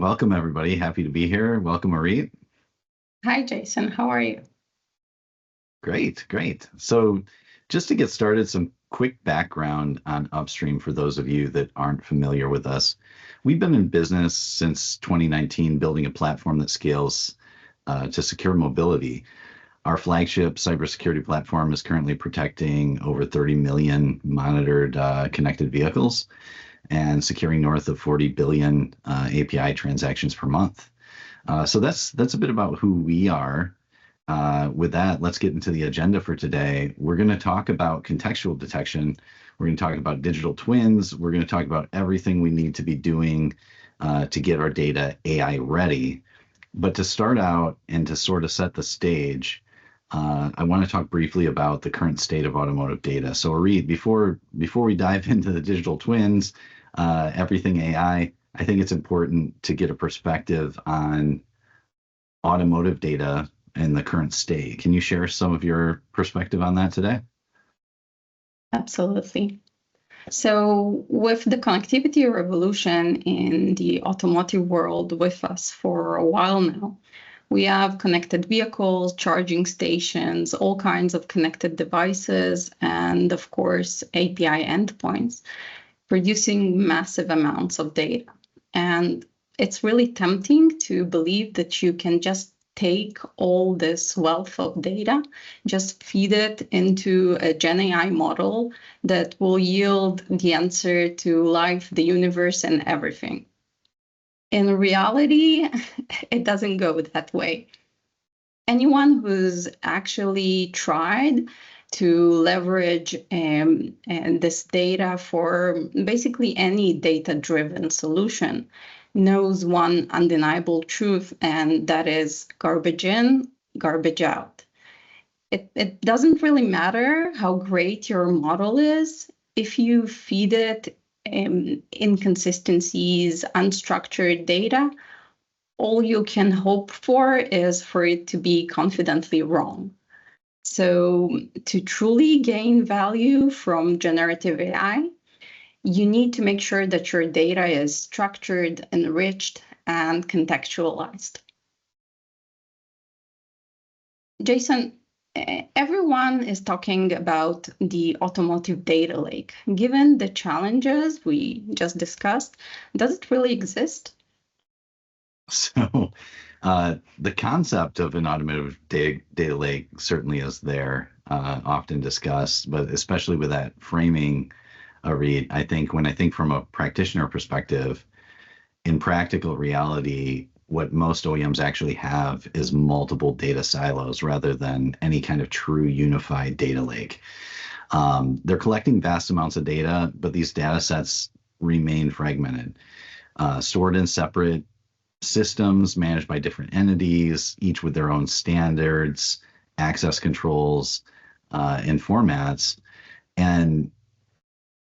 welcome everybody. Happy to be here. Welcome, Orit. Hi, Jason. How are you? Great, great. So just to get started, some quick background on Upstream for those of you that aren't familiar with us. We've been in business since 2019, building a platform that scales to secure mobility. Our flagship cybersecurity platform is currently protecting over 30 million monitored connected vehicles and securing north of 40 billion API transactions per month. So that's a bit about who we are. With that, let's get into the agenda for today. We're going to talk about contextual detection. We're going to talk about digital twins. We're going to talk about everything we need to be doing to get our data AI ready. But to start out and to sort of set the stage, I want to talk briefly about the current state of automotive data. So Orit, before we dive into the digital twins, everything AI, I think it's important to get a perspective on automotive data and the current state. Can you share some of your perspective on that today? Absolutely. So with the connectivity revolution in the automotive world with us for a while now, we have connected vehicles, charging stations, all kinds of connected devices, and of course, API endpoints, producing massive amounts of data. And it's really tempting to believe that you can just take all this wealth of data, just feed it into a Gen AI model that will yield the answer to life, the universe, and everything. In reality, it doesn't go that way. Anyone who's actually tried to leverage and this data for basically any data-driven solution knows one undeniable truth, and that is garbage in, garbage out. It doesn't really matter how great your model is if you feed it inconsistencies, unstructured data. All you can hope for is for it to be confidently wrong. So to truly gain value from generative AI, you need to make sure that your data is structured, enriched, and contextualized. Jason, everyone is talking about the automotive data lake. Given the challenges we just discussed, does it really exist? So the concept of an automotive data lake certainly is there, often discussed, but especially with that framing, Orit, I think when I think from a practitioner perspective, in practical reality, what most OEMs actually have is multiple data silos rather than any kind of true unified data lake. They're collecting vast amounts of data, but these data sets remain fragmented, stored in separate systems managed by different entities, each with their own standards, access controls, and formats. And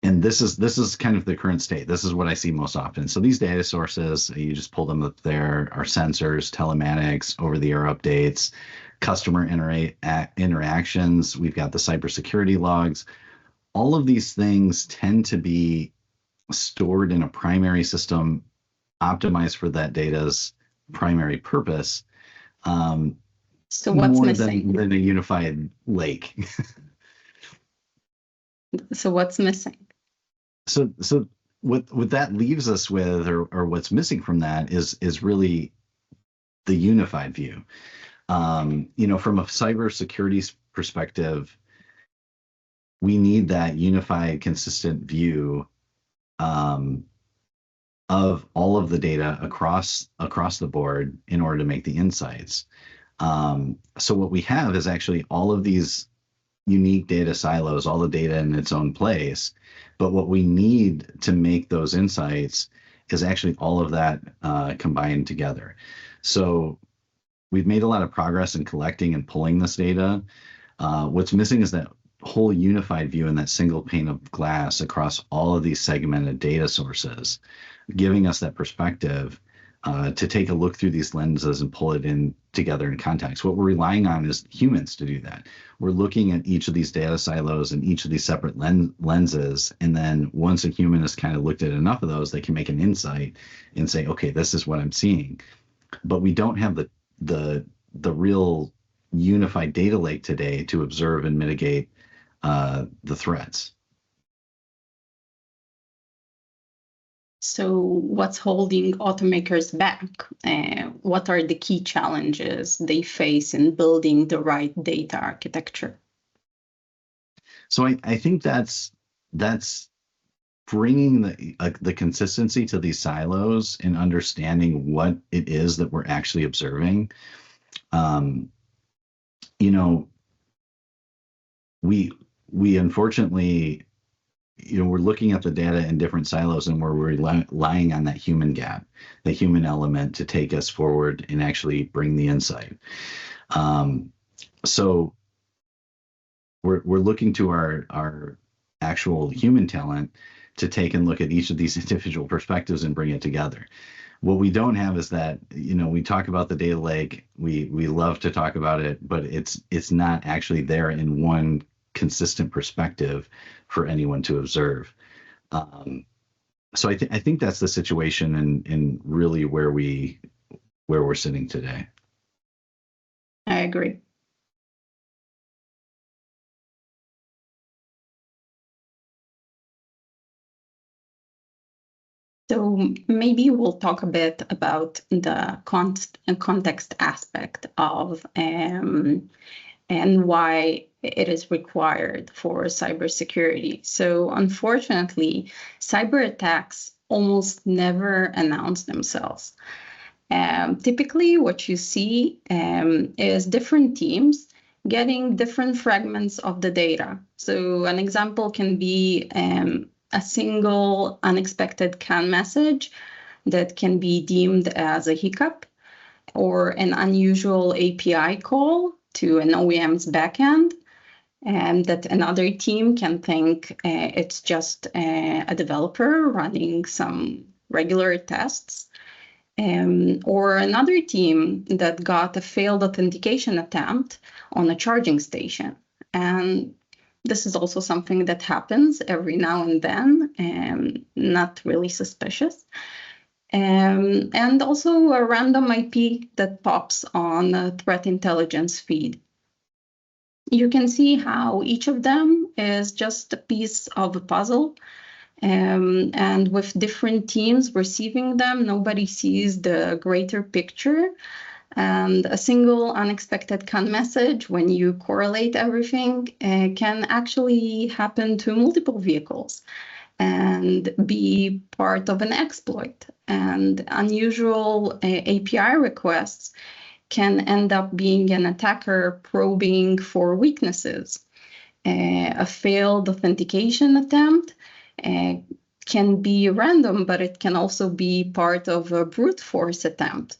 this is kind of the current state. This is what I see most often. So these data sources, you just pull them up there, are sensors, telematics, over-the-air updates, customer interactions. We've got the cybersecurity logs. All of these things tend to be stored in a primary system optimized for that data's primary purpose. So what's more missing? than a unified lake. So what's missing? So what that leaves us with, or what's missing from that is really the unified view. From a cybersecurity perspective, we need that unified, consistent view of all of the data across the board in order to make the insights. So what we have is actually all of these unique data silos, all the data in its own place. But what we need to make those insights is actually all of that combined together. So we've made a lot of progress in collecting and pulling this data. What's missing is that whole unified view and that single pane of glass across all of these segmented data sources, giving us that perspective to take a look through these lenses and pull it in together in context. What we're relying on is humans to do that. We're looking at each of these data silos and each of these separate lenses, and then once a human has kind of looked at enough of those, they can make an insight and say, okay, this is what I'm seeing. But we don't have the real unified data lake today to observe and mitigate the threats. So what's holding automakers back? What are the key challenges they face in building the right data architecture? So I think that's bringing the consistency to these silos and understanding what it is that we're actually observing. You know, we unfortunately, we're looking at the data in different silos, and we're relying on that human gap, the human element to take us forward and actually bring the insight. So we're looking to our actual human talent to take and look at each of these individual perspectives and bring it together. What we don't have is that, we talk about the data lake, we love to talk about it, but it's not actually there in one consistent perspective for anyone to observe. So I think that's the situation and really where we're sitting today. I agree. So maybe we'll talk a bit about the context aspect of and why it is required for cybersecurity. So unfortunately, cyber attacks almost never announce themselves. Typically, what you see is different teams getting different fragments of the data. So an example can be a single unexpected CAN message that can be deemed as a hiccup, or an unusual API call to an OEM's backend, and that another team can think it's just a developer running some regular tests. Or another team that got a failed authentication attempt on a charging station. And this is also something that happens every now and then, and not really suspicious. And also a random IP that pops on a threat intelligence feed. You can see how each of them is just a piece of a puzzle. And with different teams receiving them, nobody sees the greater picture. And a single unexpected CAN message, when you correlate everything, can actually happen to multiple vehicles and be part of an exploit. And unusual API requests can end up being an attacker probing for weaknesses. A failed authentication attempt can be random, but it can also be part of a brute force attempt.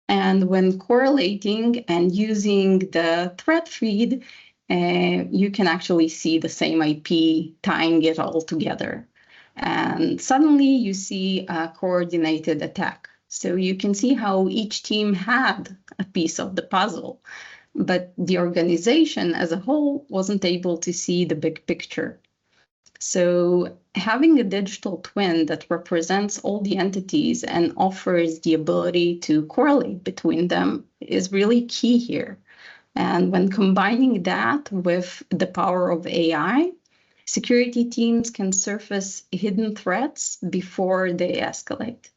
And when correlating and using the threat feed, you can actually see the same IP tying it all together. And suddenly you see a coordinated attack. So you can see how each team had a piece of the puzzle, but the organization as a whole wasn't able to see the big picture. So having a digital twin that represents all the entities and offers the ability to correlate between them is really key here. And when combining that with the power of AI, security teams can surface hidden threats before they escalate.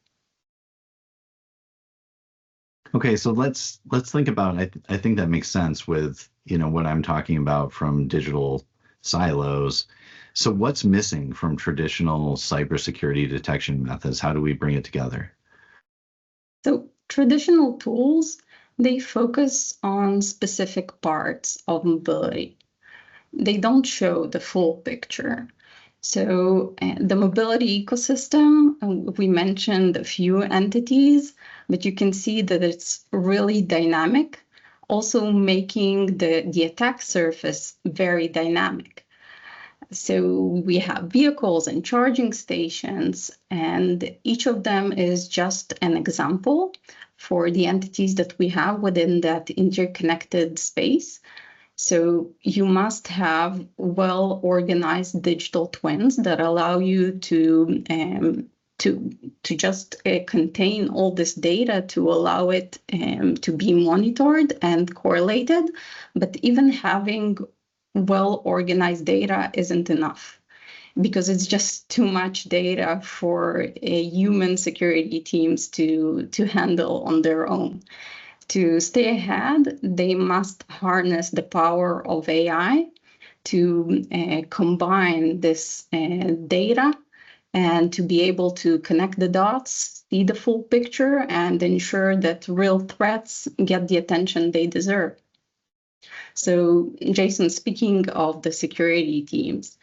Okay, so let's think about, I think that makes sense with, what I'm talking about from digital silos. So what's missing from traditional cybersecurity detection methods? How do we bring it together? So traditional tools, they focus on specific parts of mobility. They don't show the full picture. So the mobility ecosystem, we mentioned a few entities, but you can see that it's really dynamic, also making the attack surface very dynamic. So we have vehicles and charging stations, and each of them is just an example for the entities that we have within that interconnected space. So you must have well-organized digital twins that allow you to just contain all this data to allow it to be monitored and correlated. But even having well-organized data isn't enough because it's just too much data for human security teams to handle on their own. To stay ahead, they must harness the power of AI to combine this data and to be able to connect the dots, see the full picture, and ensure that real threats get the attention they deserve. So, Jason, speaking of the security teams,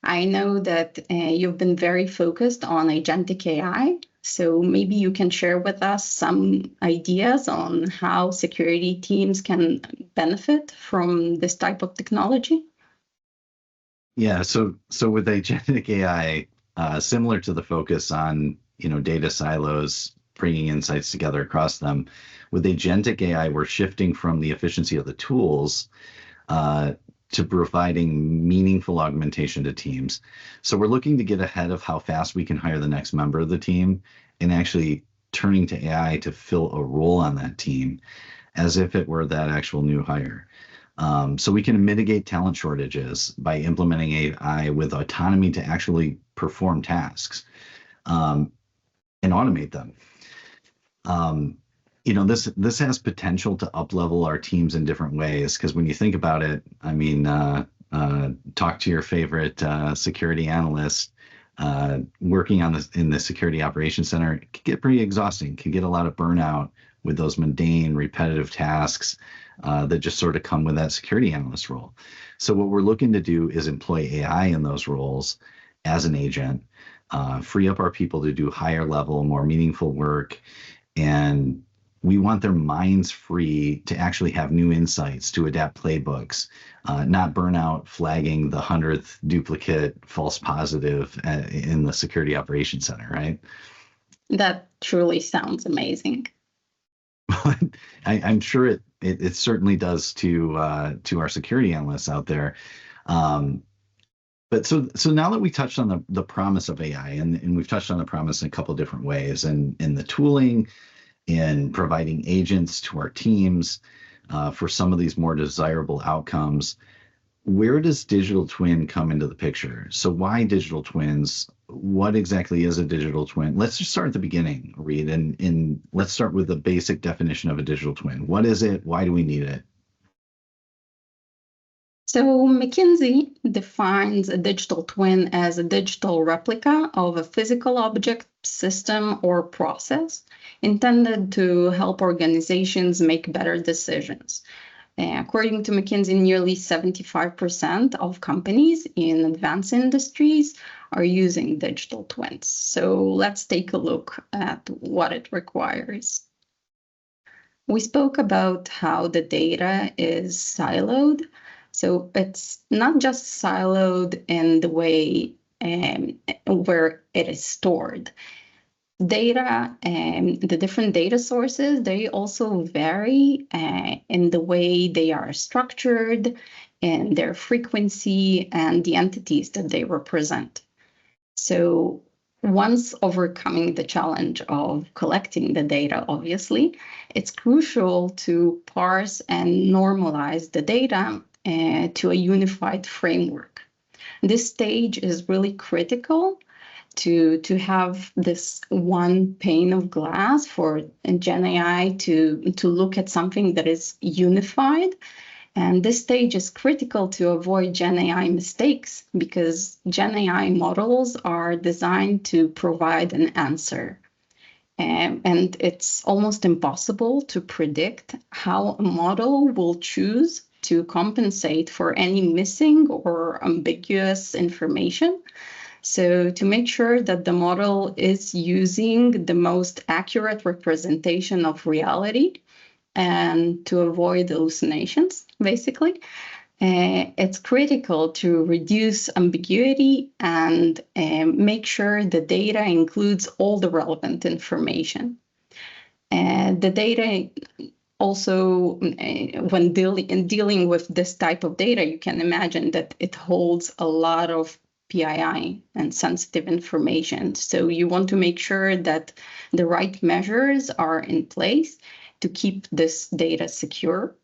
I know that you've been very focused on agentic AI. So maybe you can share with us some ideas on how security teams can benefit from this type of technology. Yeah, so with agentic AI, similar to the focus on data silos, bringing insights together across them, with agentic AI, we're shifting from the efficiency of the tools to providing meaningful augmentation to teams. So we're looking to get ahead of how fast we can hire the next member of the team and actually turning to AI to fill a role on that team as if it were that actual new hire. So we can mitigate talent shortages by implementing AI with autonomy to actually perform tasks and automate them. This has potential to up-level our teams in different ways because when you think about it, I mean, talk to your favorite security analyst. Working in the security operations center can get pretty exhausting, can get a lot of burnout with those mundane, repetitive tasks that just sort of come with that security analyst role. So what we're looking to do is employ AI in those roles as an agent, free up our people to do higher level, more meaningful work, and we want their minds free to actually have new insights to adapt playbooks, not burn out flagging the 100th duplicate false positive in the security operations center, right? That truly sounds amazing. I'm sure it certainly does to our security analysts out there. But so now that we touched on the promise of AI, and we've touched on the promise in a couple of different ways, and in the tooling, in providing agents to our teams for some of these more desirable outcomes, where does digital twin come into the picture? So why digital twins? What exactly is a digital twin? Let's just start at the beginning, Reed, and let's start with the basic definition of a digital twin. What is it? Why do we need it? So McKinsey defines a digital twin as a digital replica of a physical object, system, or process intended to help organizations make better decisions. According to McKinsey, nearly 75% of companies in advanced industries are using digital twins. So let's take a look at what it requires. We spoke about how the data is siloed. So it's not just siloed in the way where it is stored. Data and the different data sources, they also vary in the way they are structured, in their frequency, and the entities that they represent. So once overcoming the challenge of collecting the data, obviously, it's crucial to parse and normalize the data to a unified framework. This stage is really critical to have this one pane of glass for Gen AI to look at something that is unified. And this stage is critical to avoid Gen AI mistakes because Gen AI models are designed to provide an answer. And it's almost impossible to predict how a model will choose to compensate for any missing or ambiguous information. So to make sure that the model is using the most accurate representation of reality and to avoid hallucinations, basically, It's critical to reduce ambiguity and make sure the data includes all the relevant information. The data also, when dealing with this type of data, you can imagine that it holds a lot of PII and sensitive information. So you want to make sure that the right measures are in place to keep this data secure.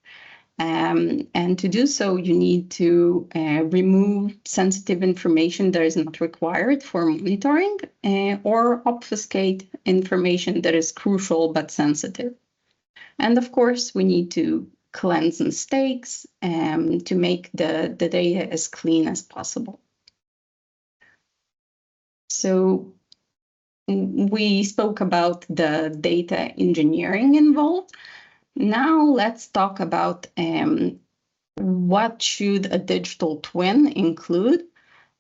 And to do so, you need to remove sensitive information that is not required for monitoring or obfuscate information that is crucial but sensitive. And of course, we need to cleanse mistakes to make the data as clean as possible. So we spoke about the data engineering involved. Now let's talk about what should a digital twin include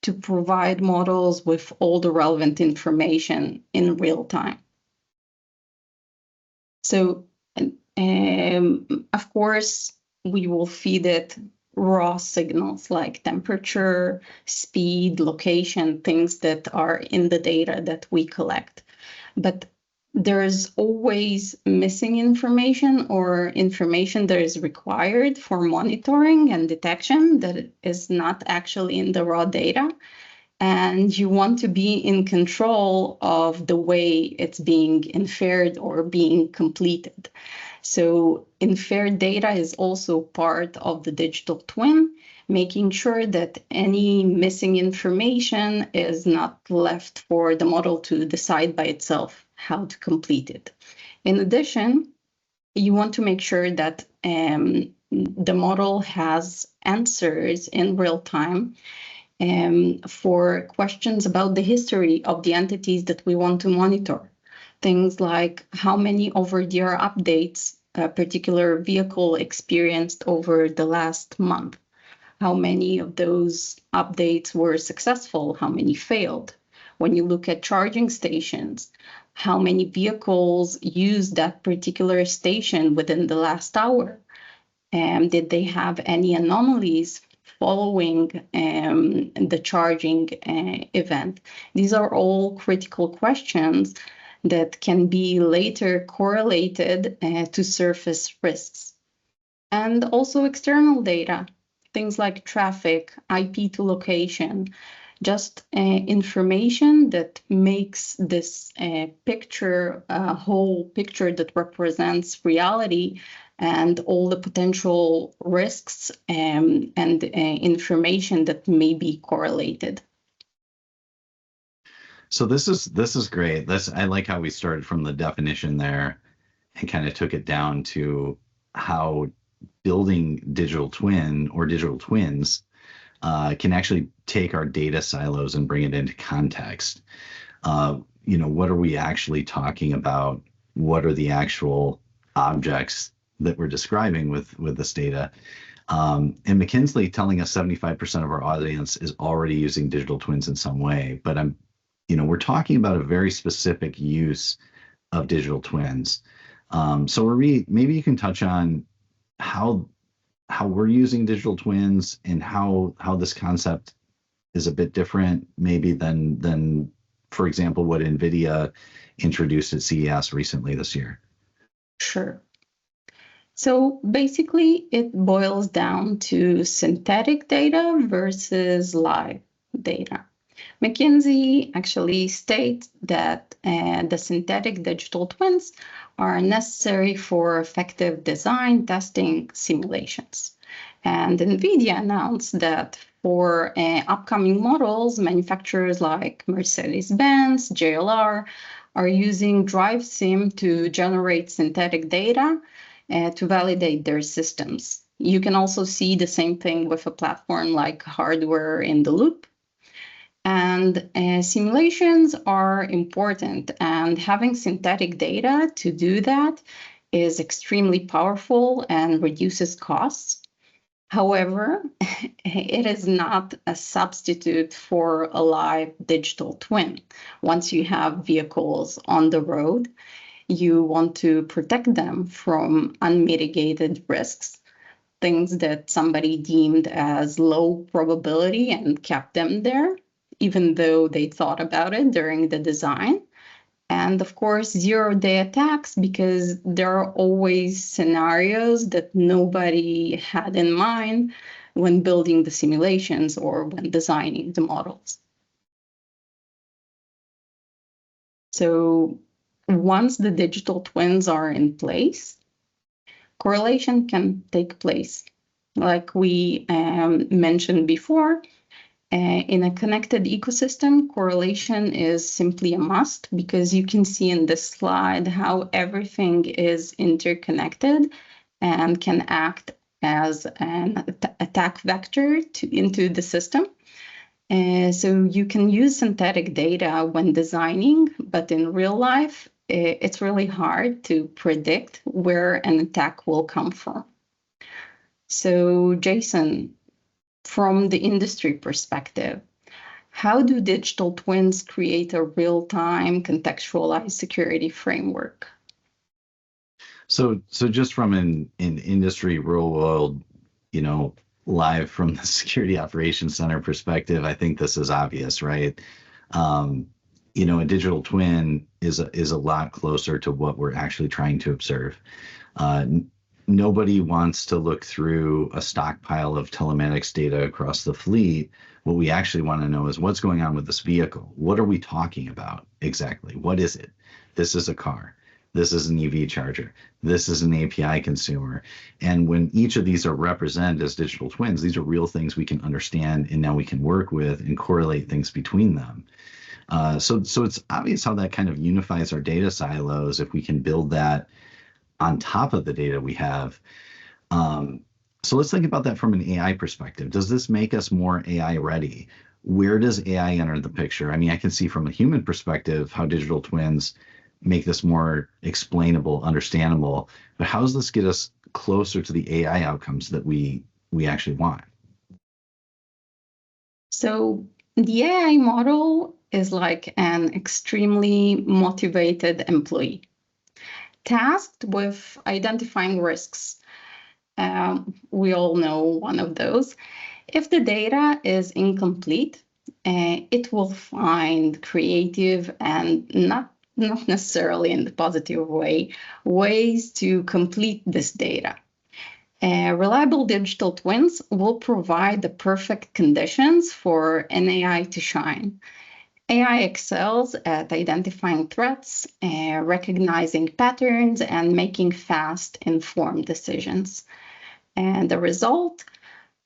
to provide models with all the relevant information in real time. So, of course, we will feed it raw signals like temperature, speed, location, things that are in the data that we collect. But there's always missing information or information that is required for monitoring and detection that is not actually in the raw data. And you want to be in control of the way it's being inferred or being completed. So inferred data is also part of the digital twin, making sure that any missing information is not left for the model to decide by itself how to complete it. In addition, you want to make sure that the model has answers in real time for questions about the history of the entities that we want to monitor. Things like how many over-the-air updates a particular vehicle experienced over the last month, how many of those updates were successful, how many failed. When you look at charging stations, how many vehicles used that particular station within the last hour? Did they have any anomalies following the charging event? These are all critical questions that can be later correlated to surface risks. And also external data, things like traffic, IP to location, just information that makes this picture a whole picture that represents reality and all the potential risks and information that may be correlated. So this is great. I like how we started from the definition there and kind of took it down to how building digital twin or digital twins can actually take our data silos and bring it into context. What are we actually talking about? What are the actual objects that we're describing with this data? And McKinsey telling us 75% of our audience is already using digital twins in some way, but we're talking about a very specific use of digital twins. So Orit, maybe you can touch on how we're using digital twins and how this concept is a bit different maybe than for example what NVIDIA introduced at CES recently this year. Sure. So basically it boils down to synthetic data versus live data. McKinsey actually states that the synthetic digital twins are necessary for effective design, testing, simulations. And NVIDIA announced that for upcoming models, manufacturers like Mercedes-Benz, JLR, are using Drive Sim to generate synthetic data to validate their systems. You can also see the same thing with a platform like Hardware in the Loop. And simulations are important, and having synthetic data to do that is extremely powerful and reduces costs. However, it is not a substitute for a live digital twin. Once you have vehicles on the road, you want to protect them from unmitigated risks. things that somebody deemed as low probability and kept them there, even though they thought about it during the design. And of course, zero-day attacks, because there are always scenarios that nobody had in mind when building the simulations or when designing the models. So once the digital twins are in place, correlation can take place. Like we mentioned before, in a connected ecosystem, correlation is simply a must, because you can see in this slide how everything is interconnected and can act as an attack vector into the system. So you can use synthetic data when designing, but in real life, it's really hard to predict where an attack will come from. So Jason, from the industry perspective, how do digital twins create a real-time contextualized security framework? So just from an industry real world, live from the security operations center perspective, I think this is obvious, right? A digital twin is a lot closer to what we're actually trying to observe. Nobody wants to look through a stockpile of telematics data across the fleet. What we actually want to know is what's going on with this vehicle. What are we talking about exactly? What is it? This is a car. This is an EV charger. This is an API consumer. And when each of these are represented as digital twins, these are real things we can understand, and now we can work with and correlate things between them. So it's obvious how that kind of unifies our data silos if we can build that on top of the data we have. So let's think about that from an AI perspective. Does this make us more AI ready? Where does AI enter the picture? I mean, I can see from a human perspective how digital twins make this more explainable, understandable, but how does this get us closer to the AI outcomes that we actually want? So the AI model is like an extremely motivated employee tasked with identifying risks. We all know one of those. If the data is incomplete, it will find creative and not necessarily in the positive way, ways to complete this data. Reliable digital twins will provide the perfect conditions for an AI to shine. AI excels at identifying threats, recognizing patterns, and making fast, informed decisions. And the result,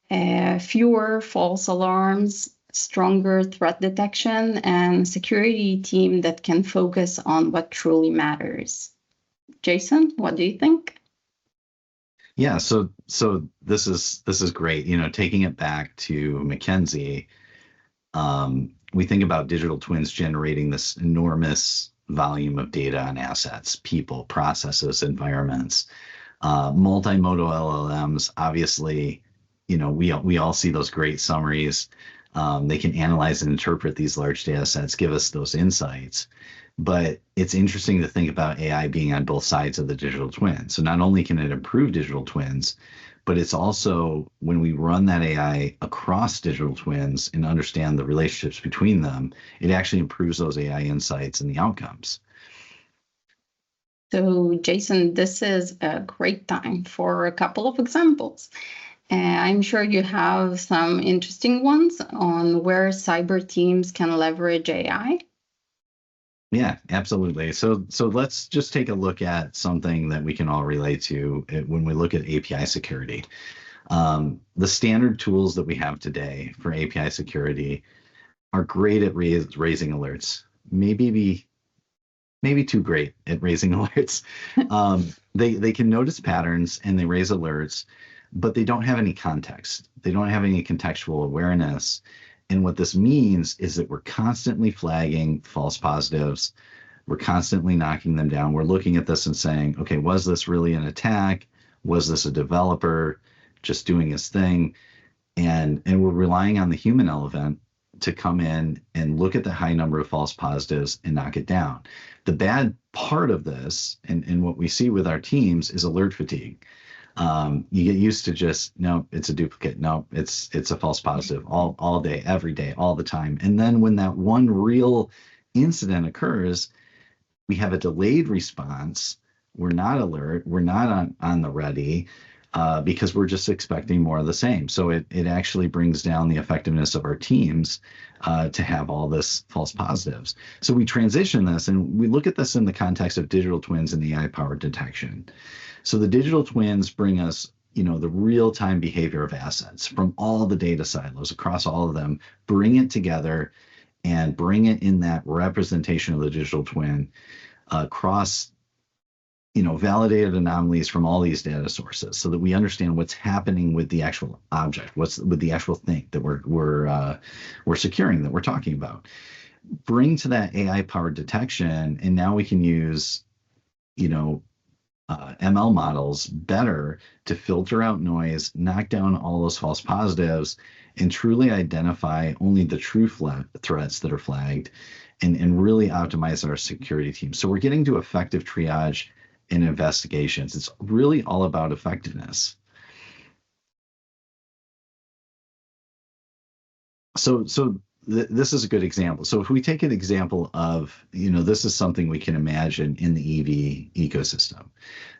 fewer false alarms, stronger threat detection, and security team that can focus on what truly matters. Jason, what do you think? Yeah, so this is great. Taking it back to McKinsey, we think about digital twins generating this enormous volume of data on assets, people, processes, environments, multimodal LLMs. Obviously, we all see those great summaries. They can analyze and interpret these large data sets, give us those insights. But it's interesting to think about AI being on both sides of the digital twin. So not only can it improve digital twins, but it's also when we run that AI across digital twins and understand the relationships between them, it actually improves those AI insights and the outcomes. So, Jason, this is a great time for a couple of examples. I'm sure you have some interesting ones on where cyber teams can leverage AI. Yeah, absolutely. So let's just take a look at something that we can all relate to when we look at API security. The standard tools that we have today for API security are great at raising alerts. Maybe too great at raising alerts. They can notice patterns and they raise alerts, but they don't have any context. They don't have any contextual awareness. And what this means is that we're constantly flagging false positives. We're constantly knocking them down. We're looking at this and saying, okay, was this really an attack? Was this a developer just doing his thing? And we're relying on the human element to come in and look at the high number of false positives and knock it down. The bad part of this, and what we see with our teams, is alert fatigue. You get used to just, no, it's a duplicate. No, it's a false positive all day, every day, all the time. And then when that one real incident occurs, we have a delayed response. We're not alert. We're not on the ready because we're just expecting more of the same. So it actually brings down the effectiveness of our teams to have all this false positives. So we transition this and we look at this in the context of digital twins and AI-powered detection. So the digital twins bring us, the real-time behavior of assets from all the data silos across all of them, bring it together and bring it in that representation of the digital twin across validated anomalies from all these data sources so that we understand what's happening with the actual object, what's with the actual thing that we're securing, that we're talking about. Bring to that AI powered detection, and now we can use ML models better to filter out noise, knock down all those false positives, and truly identify only the true threats that are flagged, and really optimize our security team. So we're getting to effective triage and investigations. It's really all about effectiveness. So this is a good example. So if we take an example of, this is something we can imagine in the EV ecosystem.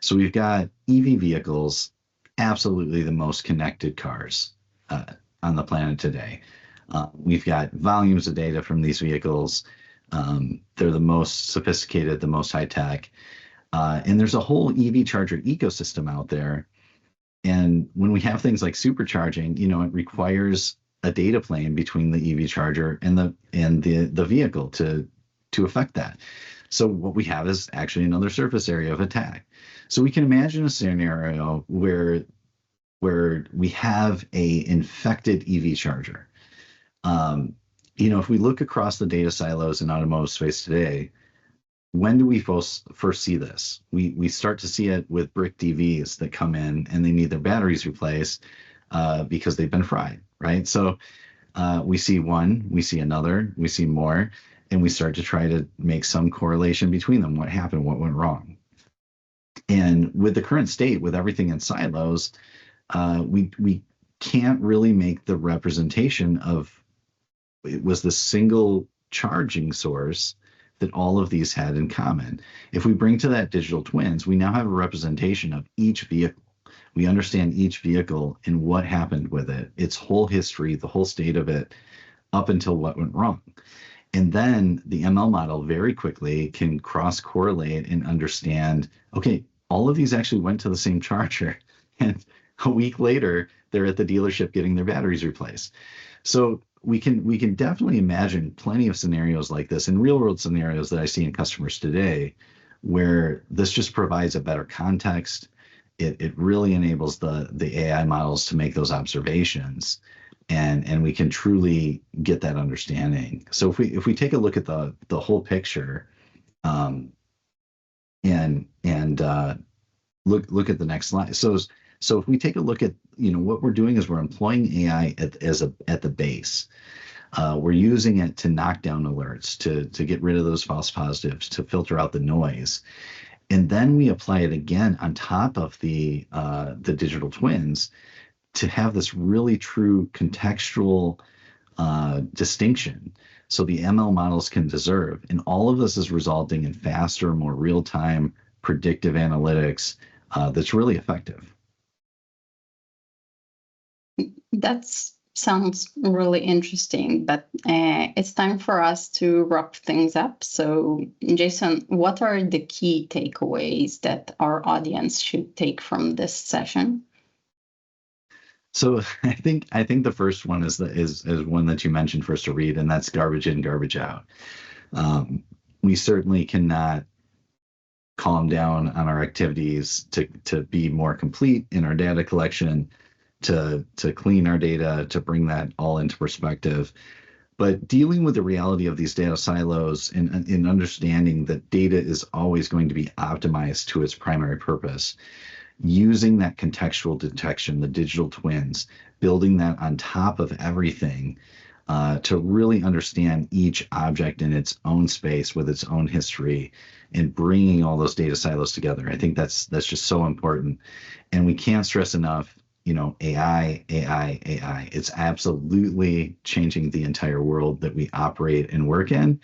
So we've got EV vehicles, absolutely the most connected cars on the planet today. We've got volumes of data from these vehicles. They're the most sophisticated, the most high tech. And there's a whole EV charger ecosystem out there. And when we have things like supercharging, it requires a data plane between the EV charger and the vehicle to affect that. So what we have is actually another surface area of attack. So we can imagine a scenario where we have a infected EV charger. If we look across the data silos in automotive space today, when do we first see this? We start to see it with brick DVs that come in and they need their batteries replaced because they've been fried, right? So we see one, we see another, we see more, and we start to try to make some correlation between them. What happened? What went wrong? And with the current state, with everything in silos, we can't really make the representation of it was the single charging source that all of these had in common. If we bring to that digital twins, we now have a representation of each vehicle. We understand each vehicle and what happened with it, its whole history, the whole state of it, up until what went wrong. And then the ML model very quickly can cross-correlate and understand, okay, all of these actually went to the same charger. And a week later, they're at the dealership getting their batteries replaced. So we can definitely imagine plenty of scenarios like this in real world scenarios that I see in customers today, where this just provides a better context. It really enables the AI models to make those observations, and we can truly get that understanding. So if we take a look at the whole picture, and look at the next slide. So if we take a look at, what we're doing is we're employing AI at the base. We're using it to knock down alerts, to get rid of those false positives, to filter out the noise. And then we apply it again on top of the digital twins to have this really true contextual distinction. So the ML models can deserve. And all of this is resulting in faster, more real-time predictive analytics that's really effective. That sounds really interesting, but it's time for us to wrap things up. So, Jason, what are the key takeaways that our audience should take from this session? So I think the first one is one that you mentioned first, Orit, and that's garbage in, garbage out. We certainly cannot calm down on our activities to be more complete in our data collection, to clean our data, to bring that all into perspective. But dealing with the reality of these data silos and in understanding that data is always going to be optimized to its primary purpose, using that contextual detection, the digital twins, building that on top of everything, to really understand each object in its own space with its own history and bringing all those data silos together. I think that's just so important. And we can't stress enough, AI, AI, AI. It's absolutely changing the entire world that we operate and work in,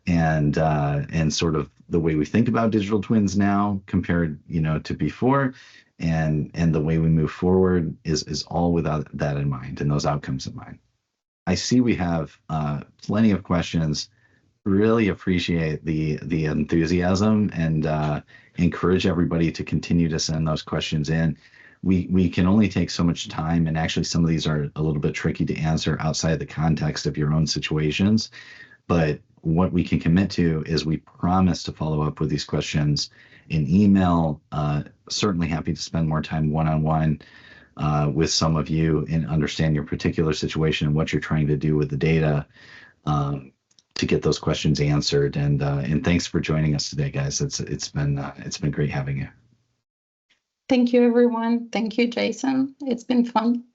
and sort of the way we think about digital twins now compared, to before, and the way we move forward is all without that in mind and those outcomes in mind. I see we have plenty of questions. Really appreciate the enthusiasm, and encourage everybody to continue to send those questions in. We can only take so much time, and actually some of these are a little bit tricky to answer outside the context of your own situations. But what we can commit to is we promise to follow up with these questions in email. Certainly happy to spend more time one-on-one with some of you and understand your particular situation and what you're trying to do with the data, to get those questions answered. And thanks for joining us today, guys. It's been great having you. Thank you, everyone. Thank you, Jason. It's been fun.